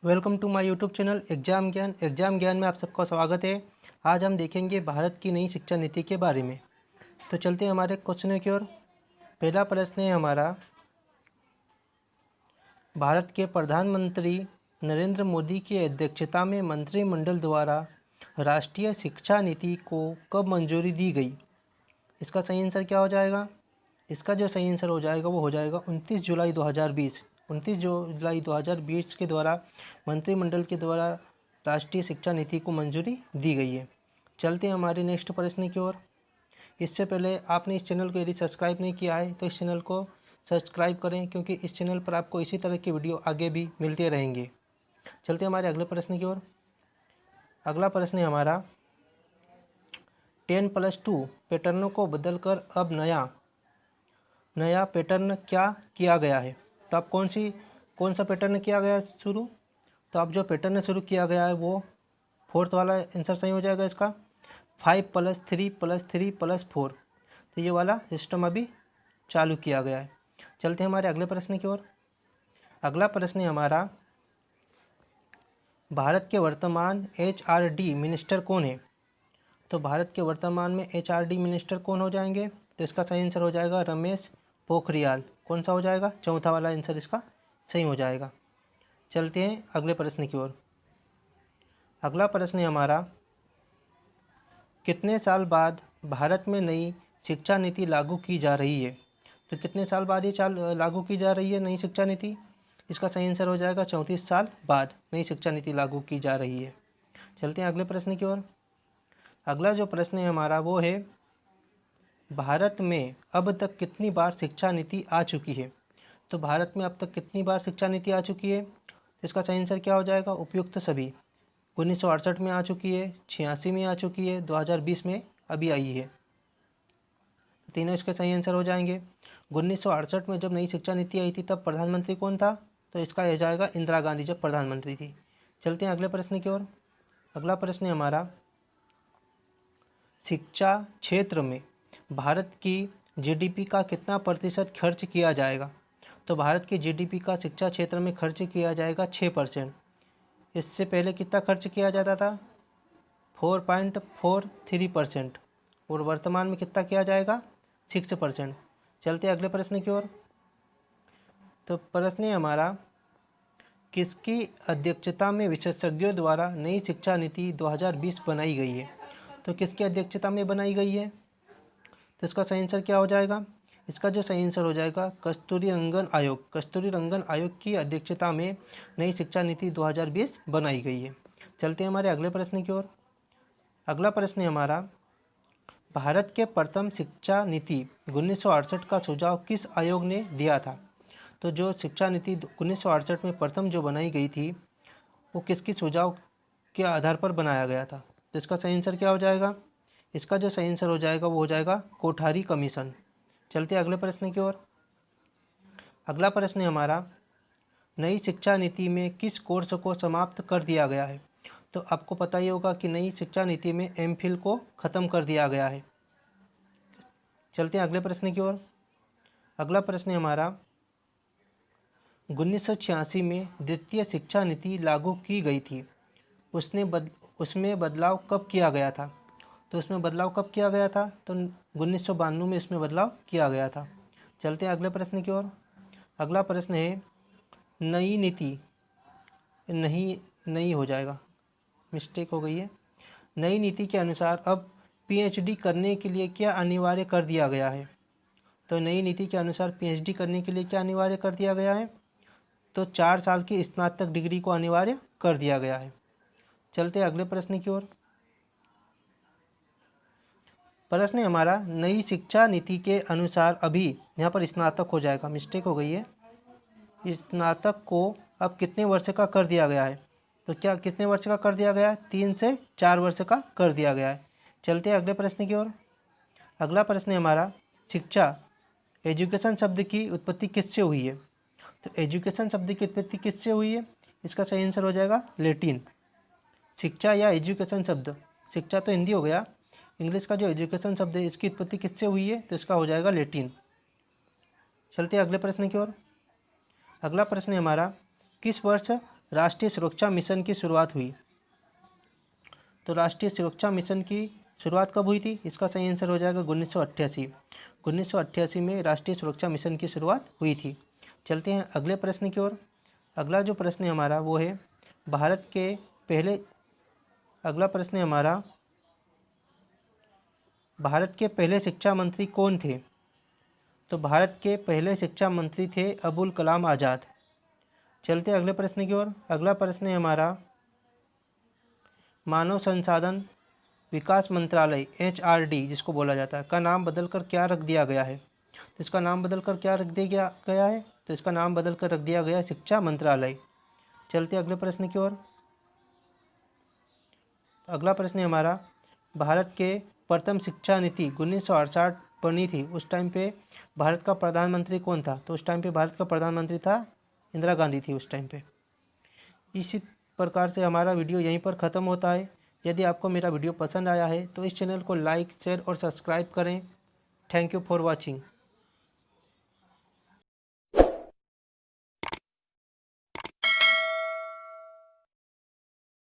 Welcome to my YouTube channel Exam Gyan में आप सबका स्वागत है। आज हम देखेंगे भारत की नई शिक्षा नीति के बारे में। तो चलते हैं हमारे क्वेश्चन की ओर। पहला प्रश्न है हमारा, भारत के प्रधानमंत्री नरेंद्र मोदी की अध्यक्षता में मंत्रिमंडल द्वारा राष्ट्रीय शिक्षा नीति को कब मंजूरी दी गई? इसका सही आंसर क्या हो जाएगा? इसका जो सही आंसर हो जाएगा वो हो जाएगा 29 जुलाई 2020। 29 जुलाई 2020 के द्वारा मंत्रिमंडल के द्वारा राष्ट्रीय शिक्षा नीति को मंजूरी दी गई है। चलते हैं हमारे नेक्स्ट प्रश्न की ओर। इससे पहले आपने इस चैनल को यदि सब्सक्राइब नहीं किया है तो इस चैनल को सब्सक्राइब करें, क्योंकि इस चैनल पर आपको इसी तरह की वीडियो आगे भी मिलते रहेंगे। चलते हैं हमारे अगले प्रश्न की ओर। अगला प्रश्न है हमारा, 10+2 पैटर्नों को बदलकर अब नया पैटर्न क्या किया गया है? तो आप कौन सा पैटर्न किया गया है शुरू? तो आप जो पैटर्न शुरू किया गया है वो फोर्थ वाला आंसर सही हो जाएगा इसका, 5+3+3+4। तो ये वाला सिस्टम अभी चालू किया गया है। चलते हैं हमारे अगले प्रश्न की ओर। अगला प्रश्न है हमारा, भारत के वर्तमान HRD मिनिस्टर कौन है? तो भारत के वर्तमान में HRD मिनिस्टर कौन हो जाएंगे? तो इसका सही आंसर हो जाएगा रमेश पोखरियाल। कौन सा हो जाएगा? चौथा वाला आंसर इसका सही हो जाएगा। चलते हैं अगले प्रश्न की ओर। अगला प्रश्न है हमारा, कितने साल बाद भारत में नई शिक्षा नीति लागू की जा रही है? तो कितने साल बाद ये लागू की जा रही है नई शिक्षा नीति? इसका सही आंसर हो जाएगा 34 साल बाद नई शिक्षा नीति लागू की जा रही है। चलते हैं अगले प्रश्न की ओर। अगला जो प्रश्न है हमारा वो है, भारत में अब तक कितनी बार शिक्षा नीति आ चुकी है? तो भारत में अब तक कितनी बार शिक्षा नीति आ चुकी है? तो इसका सही आंसर क्या हो जाएगा? उपयुक्त सभी। 1968 में आ चुकी है, 86 में आ चुकी है, 2020 में अभी आई है। तीनों इसके सही आंसर हो जाएंगे। 1968 में जब नई शिक्षा नीति आई थी तब प्रधानमंत्री कौन था? तो इसका यह जाएगा इंदिरा गांधी जब प्रधानमंत्री थी। चलते हैं अगले प्रश्न की ओर। अगला प्रश्न है हमारा, शिक्षा क्षेत्र में भारत की GDP का कितना प्रतिशत खर्च किया जाएगा? तो भारत की GDP का शिक्षा क्षेत्र में खर्च किया जाएगा 6%। इससे पहले कितना खर्च किया जाता था? 4.43%। और वर्तमान में कितना किया जाएगा? 6%। चलते हैं अगले प्रश्न की ओर। तो प्रश्न है हमारा, किसकी अध्यक्षता में विशेषज्ञों द्वारा नई शिक्षा नीति 2020 बनाई गई है? तो किसकी अध्यक्षता में बनाई गई है? तो इसका सही आंसर क्या हो जाएगा? इसका जो सही आंसर हो जाएगा कस्तूरी रंगन आयोग की अध्यक्षता में नई शिक्षा नीति 2020 बनाई गई है। चलते हैं हमारे अगले प्रश्न की ओर। अगला प्रश्न है हमारा, भारत के प्रथम शिक्षा नीति 1968 का सुझाव किस आयोग ने दिया था? तो जो शिक्षा नीति 1968 में प्रथम जो बनाई गई थी वो किसकी सुझाव के आधार पर बनाया गया था? तो इसका सही आंसर क्या हो जाएगा? इसका जो सही आंसर हो जाएगा वो हो जाएगा कोठारी कमीशन। चलते हैं अगले प्रश्न की ओर। अगला प्रश्न है हमारा, नई शिक्षा नीति में किस कोर्स को समाप्त कर दिया गया है? तो आपको पता ही होगा कि नई शिक्षा नीति में MPhil को ख़त्म कर दिया गया है। चलते हैं अगले प्रश्न की ओर। अगला प्रश्न है हमारा, 1986 में द्वितीय शिक्षा नीति लागू की गई थी, उसमें बदलाव कब किया गया था? तो उसमें बदलाव कब किया गया था? तो 1992 में इसमें बदलाव किया गया था। चलते हैं अगले प्रश्न की ओर। अगला प्रश्न है, नई नीति नहीं हो जाएगा, मिस्टेक हो गई है। नई नीति के अनुसार अब PhD करने के लिए क्या अनिवार्य कर दिया गया है? तो नई नीति के अनुसार PhD करने के लिए क्या अनिवार्य कर दिया गया है? तो 4 साल की स्नातक डिग्री को अनिवार्य कर दिया गया है। चलते हैं अगले प्रश्न की ओर। प्रश्न है हमारा, नई शिक्षा नीति के अनुसार अभी, यहाँ पर स्नातक हो जाएगा, मिस्टेक हो गई है, स्नातक को अब कितने वर्ष का कर दिया गया है? तो क्या कितने वर्ष का कर दिया गया है? 3 से 4 वर्ष का कर दिया गया है। चलते हैं अगले प्रश्न की ओर। अगला प्रश्न है हमारा, शिक्षा एजुकेशन शब्द की उत्पत्ति किससे हुई है? तो एजुकेशन शब्द की उत्पत्ति किससे हुई है? इसका सही आंसर हो जाएगा लैटिन। शिक्षा या एजुकेशन शब्द, शिक्षा तो हिंदी हो गया, इंग्लिश का जो एजुकेशन शब्द है इसकी उत्पत्ति किससे हुई है? तो इसका हो जाएगा लैटिन। चलते हैं अगले प्रश्न की ओर। अगला प्रश्न है हमारा, किस वर्ष राष्ट्रीय सुरक्षा मिशन की शुरुआत हुई? तो राष्ट्रीय सुरक्षा मिशन की शुरुआत कब हुई थी? इसका सही आंसर हो जाएगा 1988। 1988 में राष्ट्रीय सुरक्षा मिशन की शुरुआत हुई थी। चलते हैं अगले प्रश्न की ओर। अगला जो प्रश्न है हमारा वो है भारत के पहले अगला प्रश्न है हमारा भारत के पहले शिक्षा मंत्री कौन थे? तो भारत के पहले शिक्षा मंत्री थे अबुल कलाम आज़ाद। चलते अगले प्रश्न की ओर। अगला प्रश्न है हमारा मानव संसाधन विकास मंत्रालय HRD जिसको बोला जाता है का नाम बदलकर क्या रख दिया गया है? तो इसका नाम बदलकर क्या रख दिया गया है? तो इसका नाम बदलकर रख दिया गया शिक्षा मंत्रालय। चलते अगले प्रश्न की ओर। अगला प्रश्न है हमारा भारत के प्रथम शिक्षा नीति 1968 बनी थी, उस टाइम पे भारत का प्रधानमंत्री कौन था? तो उस टाइम पे भारत का प्रधानमंत्री था इंदिरा गांधी थी उस टाइम पे। इसी प्रकार से हमारा वीडियो यहीं पर ख़त्म होता है। यदि आपको मेरा वीडियो पसंद आया है तो इस चैनल को लाइक शेयर और सब्सक्राइब करें। Thank you for watching.